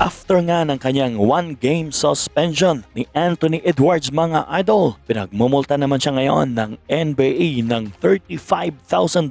After nga ng kanyang one-game suspension ni Anthony Edwards mga idol, pinagmumulta naman siya ngayon ng NBA ng $35,000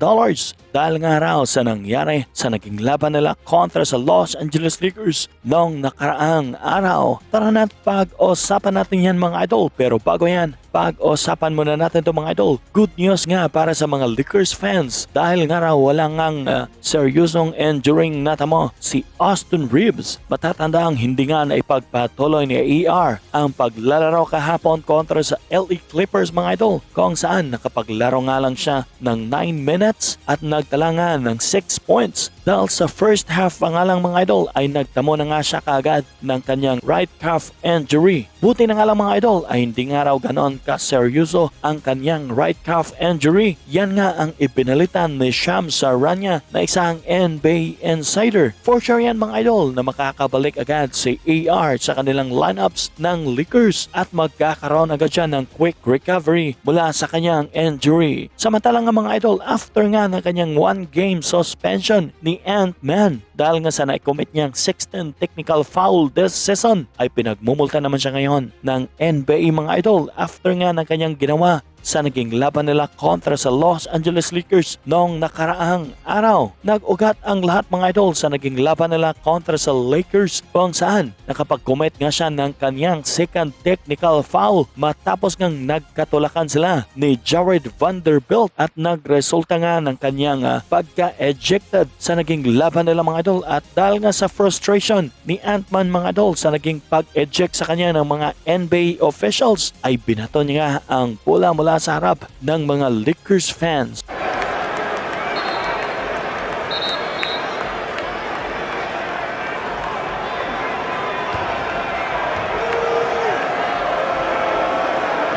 dahil nga raw sa nangyari sa naging laban nila kontra sa Los Angeles Lakers noong nakaraang araw. Tara na't pag-usapan natin yan mga idol, pero bago yan, pag-usapan muna natin ito mga idol. Good news nga para sa mga Lakers fans dahil nga raw wala ngang seryosong enduring natamo si Austin Reeves. Matatanda ang hindi nga na ipagpatuloy ni AR ang paglalaro kahapon kontra sa LA Clippers mga idol, kung saan nakapaglaro nga lang siya ng 9 minutes at nagtala nga ng 6 points. Dahil sa first half pa nga lang mga idol ay nagtamo na nga siya kaagad ng kanyang right calf injury. Buti na nga lang mga idol ay hindi nga raw ganon kaseryoso ang kanyang right calf injury. Yan nga ang ibinalitan ni Shams Charania na isang NBA insider. For sure yan mga idol na makakabalik agad si AR sa kanilang lineups ng Lakers at magkakaroon agad siya ng quick recovery mula sa kanyang injury. Samantalang nga mga idol, after nga ng kanyang one-game suspension ni Ant-Man dahil nga sa na-commit niyang 16 technical foul this season ay pinagmumulta naman siya ngayon ng NBA mga idol after nga ng kanyang ginawa sa naging laban nila kontra sa Los Angeles Lakers noong nakaraang araw. Nag-ugat ang lahat mga idol sa naging laban nila kontra sa Lakers kung saan nakapag-commit nga siya ng kanyang second technical foul matapos ngang nagkatulakan sila ni Jared Vanderbilt at nagresulta nga ng kanyang pagka-ejected sa naging laban nila mga idol. At dahil nga sa frustration ni Ant-Man mga idol sa naging pag-eject sa kanya ng mga NBA officials ay binato niya ang bola mula sa harap ng mga Lakers fans.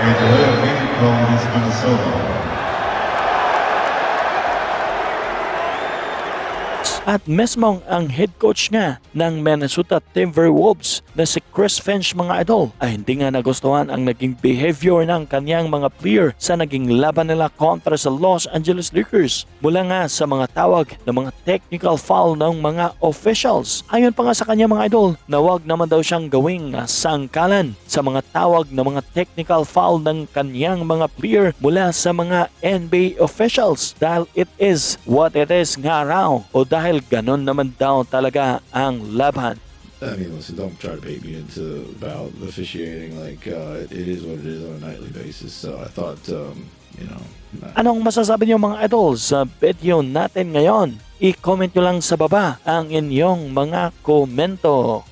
And the leading call is Minnesota. At mesmong ang head coach nga ng Minnesota Timberwolves na si Chris Finch mga idol ay hindi nga nagustuhan ang naging behavior ng kanyang mga player sa naging laban nila kontra sa Los Angeles Lakers mula nga sa mga tawag ng mga technical foul ng mga officials. Ayon pa nga sa kanya mga idol na wag naman daw siyang gawing sangkalan sa mga tawag ng mga technical foul ng kanyang mga player mula sa mga NBA officials dahil it is what it is nga raw o dahil ganon naman daw talaga ang laban. I mean, listen, don't try to bait me into about officiating. Like, it is what it is on a nightly basis. So I thought, Anong masasabi niyo mga idol sa video natin ngayon? I-comment nyo lang sa baba ang inyong mga komento.